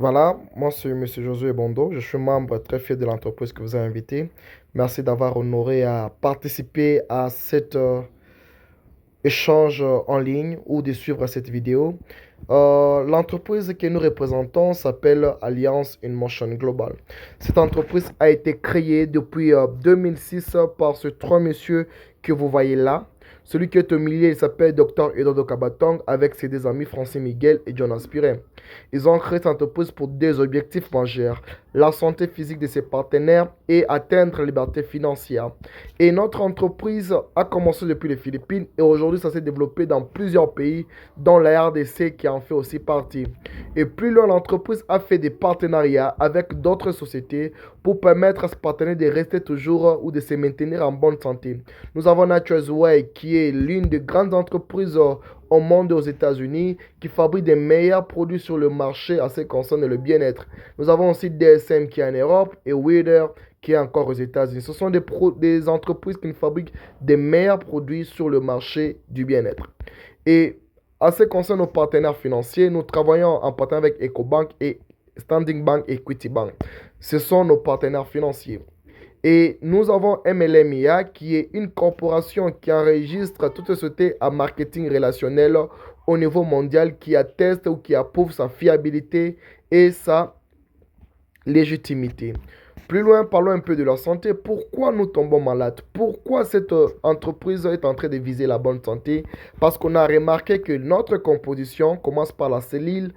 Voilà, moi c'est Monsieur Josué Bondo, je suis membre très fier de l'entreprise que vous avez invitée. Merci d'avoir honoré à participer à cet échange en ligne ou de suivre cette vidéo. L'entreprise que nous représentons s'appelle Alliance in Motion Global. Cette entreprise a été créée depuis 2006 par ces trois messieurs que vous voyez là. Celui qui est au milieu, il s'appelle Dr. Eduardo Kabatong avec ses deux amis Francis Miguel et Jonas Piret. Ils ont créé cette entreprise pour deux objectifs majeurs, la santé physique de ses partenaires et atteindre la liberté financière. Et notre entreprise a commencé depuis les Philippines et aujourd'hui ça s'est développé dans plusieurs pays, dont la RDC qui en fait aussi partie. Et plus loin, l'entreprise a fait des partenariats avec d'autres sociétés pour permettre à ce partenaire de rester toujours ou de se maintenir en bonne santé. Nous avons Nature's Way qui est l'une des grandes entreprises au monde aux États-Unis qui fabrique des meilleurs produits sur le marché à ce qui concerne le bien-être. Nous avons aussi DSM qui est en Europe et Weather qui est encore aux États-Unis. Ce sont des entreprises qui fabriquent des meilleurs produits sur le marché du bien-être. Et à ce qui concerne nos partenaires financiers, nous travaillons en partenariat avec EcoBank et Standing Bank et Equity Bank. Ce sont nos partenaires financiers. Et nous avons MLMIA qui est une corporation qui enregistre toutes les sociétés à marketing relationnel au niveau mondial qui atteste ou qui approuve sa fiabilité et sa légitimité. Plus loin, parlons un peu de la santé. Pourquoi nous tombons malades? Pourquoi cette entreprise est en train de viser la bonne santé? Parce qu'on a remarqué que notre composition commence par la cellule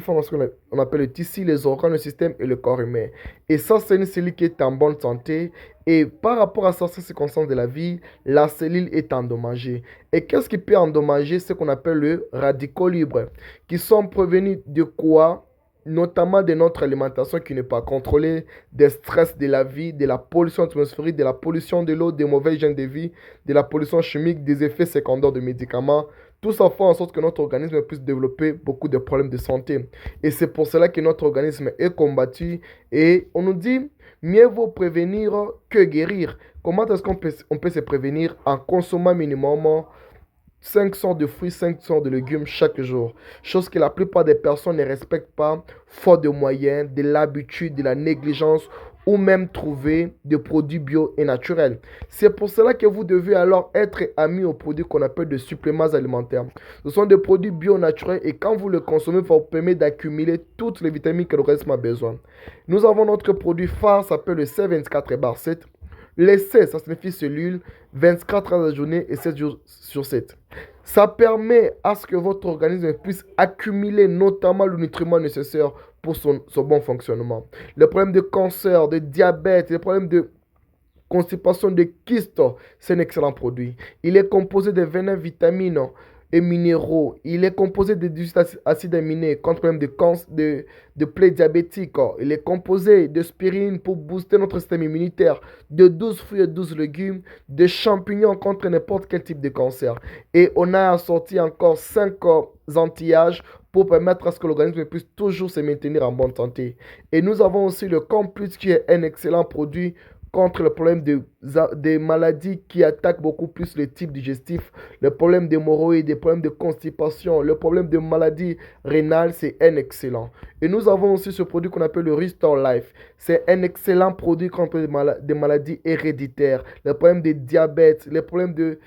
fondamentale qu'on appelle le tissu, les organes, le système et le corps humain. Et ça, c'est une cellule qui est en bonne santé. Et par rapport à certaines circonstances de la vie, la cellule est endommagée. Et qu'est-ce qui peut endommager ce qu'on appelle le radicaux libres, qui sont prévenus de quoi? Notamment de notre alimentation qui n'est pas contrôlée, des stress de la vie, de la pollution atmosphérique, de la pollution de l'eau, des mauvais hygiènes de vie, de la pollution chimique, des effets secondaires de médicaments. Tout ça fait en sorte que notre organisme puisse développer beaucoup de problèmes de santé. Et c'est pour cela que notre organisme est combattu. Et on nous dit, mieux vaut prévenir que guérir. Comment est-ce qu'on peut se prévenir en consommant minimum 5 sortes de fruits, 5 sortes de légumes chaque jour. Chose que la plupart des personnes ne respectent pas, faute de moyens, de l'habitude, de la négligence ou même trouver des produits bio et naturels. C'est pour cela que vous devez alors être ami aux produits qu'on appelle des suppléments alimentaires. Ce sont des produits bio naturels et quand vous les consommez, ça vous permet d'accumuler toutes les vitamines que l'organisme a besoin. Nous avons notre produit phare, ça s'appelle le C24 bar 7. Les C, ça signifie cellules, 24 heures de la journée et 7 jours sur 7. Ça permet à ce que votre organisme puisse accumuler notamment le nutriment nécessaire pour son bon fonctionnement. Les problèmes de cancer, de diabète, les problèmes de constipation, de kyste, c'est un excellent produit. Il est composé de 29 vitamines et minéraux. Il est composé de 18 acides aminés contre le problème de plaie diabétique. Il est composé de spirine pour booster notre système immunitaire, de 12 fruits et 12 légumes, de champignons contre n'importe quel type de cancer. Et on a assorti encore 5 anti-âges pour permettre à ce que l'organisme puisse toujours se maintenir en bonne santé. Et nous avons aussi le Complus qui est un excellent produit contre le problème des maladies qui attaquent beaucoup plus le type digestif, le problème d'hémorroïdes, des problèmes de constipation, le problème de maladies rénales, c'est un excellent. Et nous avons aussi ce produit qu'on appelle le Restore Life. C'est un excellent produit contre des maladies héréditaires, les problèmes de diabète, les problèmes de...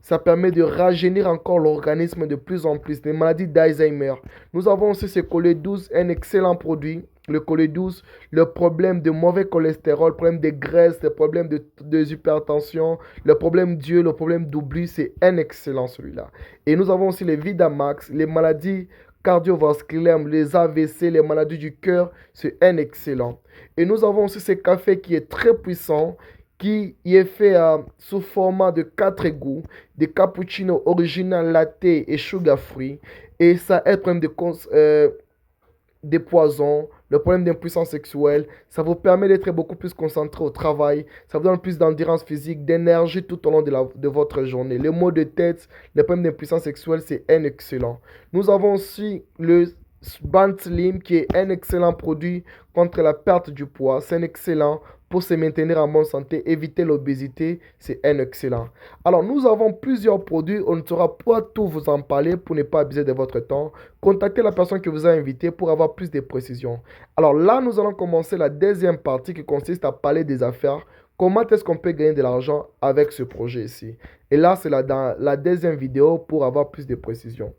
Ça permet de rajeunir encore l'organisme de plus en plus, les maladies d'Alzheimer. Nous avons aussi ce collet 12, un excellent produit le collet 12, le problème de mauvais cholestérol, le problème de graisse, le problème de hypertension, le problème d'yeux, le problème d'oubli, c'est un excellent celui-là. Et nous avons aussi les Vidamax, les maladies cardiovasculaires, les AVC, les maladies du cœur, c'est un excellent. Et nous avons aussi ce café qui est très puissant, qui est fait sous format de 4 goûts, des cappuccino original, latte et sugar free. Et ça aide problème des poisons, le problème d'impuissance sexuelle, ça vous permet d'être beaucoup plus concentré au travail, ça vous donne plus d'endurance physique, d'énergie tout au long de votre journée. Le maux de tête, le problème d'impuissance sexuelle, c'est un excellent. Nous avons aussi le Band Slim qui est un excellent produit contre la perte du poids. C'est un excellent pour se maintenir en bonne santé, éviter l'obésité, c'est un excellent. Alors, nous avons plusieurs produits, on ne saura pas tout vous en parler pour ne pas abuser de votre temps. Contactez la personne qui vous a invité pour avoir plus de précisions. Alors là, nous allons commencer la deuxième partie qui consiste à parler des affaires. Comment est-ce qu'on peut gagner de l'argent avec ce projet ici? Et là, c'est dans la deuxième vidéo pour avoir plus de précisions.